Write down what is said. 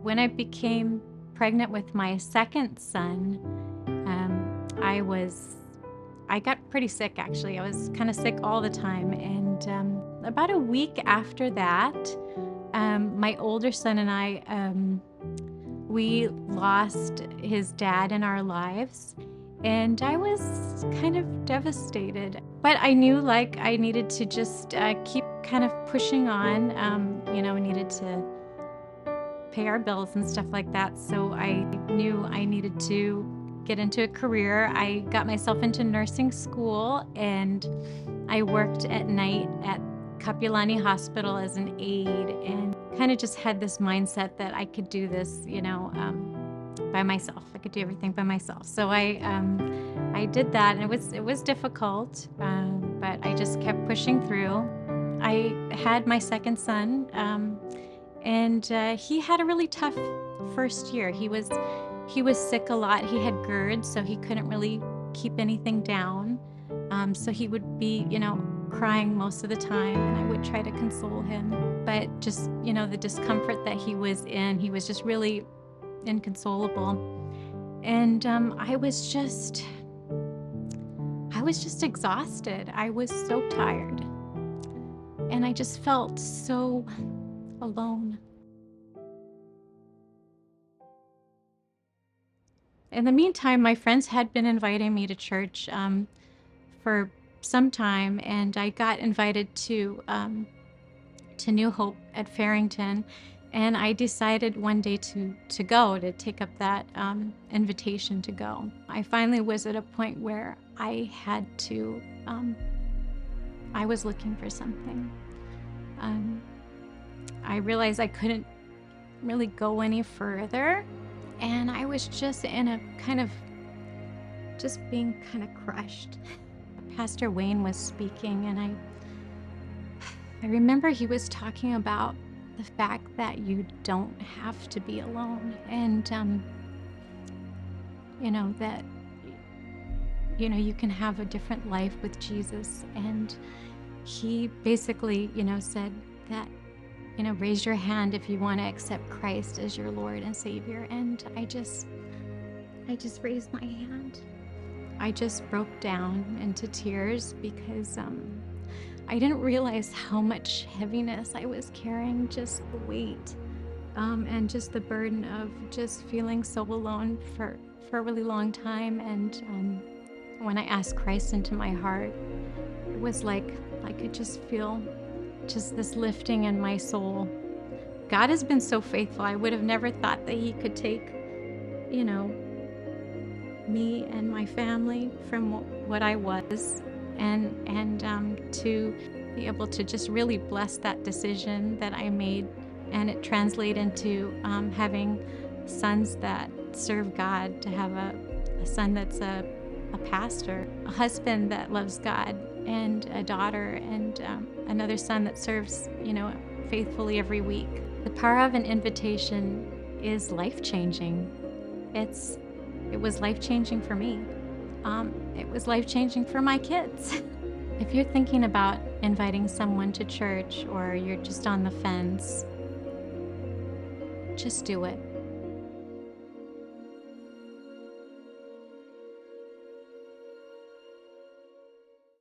When I became pregnant with my second son, I got pretty sick actually. I was kind of sick all the time. And about a week after that, my older son and I, we lost his dad in our lives. And I was kind of devastated. But I knew like I needed to just keep kind of pushing on. I needed to pay our bills and stuff like that. So I knew I needed to get into a career. I got myself into nursing school and I worked at night at Kapilani Hospital as an aide and kind of just had this mindset that I could do this, by myself. I could do everything by myself. So I did that, and it was difficult, but I just kept pushing through. I had my second son, and he had a really tough first year. He was sick a lot. He had GERD, so he couldn't really keep anything down. So he would be, crying most of the time, and I would try to console him. But just, the discomfort that he was in, he was just really inconsolable. And I was just exhausted. I was so tired. And I just felt so alone. In the meantime, my friends had been inviting me to church for some time, and I got invited to New Hope at Farrington, and I decided one day to go, to take up that invitation to go. I finally was at a point where I had to, I was looking for something. I realized I couldn't really go any further, and I was just in a kind of, just being kind of crushed. Pastor Wayne was speaking, and I remember he was talking about the fact that you don't have to be alone, and that you can have a different life with Jesus. And he basically said that raise your hand if you want to accept Christ as your Lord and Savior. And I just raised my hand. I just broke down into tears because I didn't realize how much heaviness I was carrying, just the weight, and just the burden of just feeling so alone for a really long time. And when I asked Christ into my heart, it was like I could just feel just this lifting in my soul. God has been so faithful. I would have never thought that he could take, me and my family from what I was, and to be able to just really bless that decision that I made, and it translate into having sons that serve God, to have a son that's a pastor, a husband that loves God, and a daughter, and another son that serves, faithfully every week. The power of an invitation is life-changing. It was life-changing for me. It was life-changing for my kids. If you're thinking about inviting someone to church, or you're just on the fence, just do it.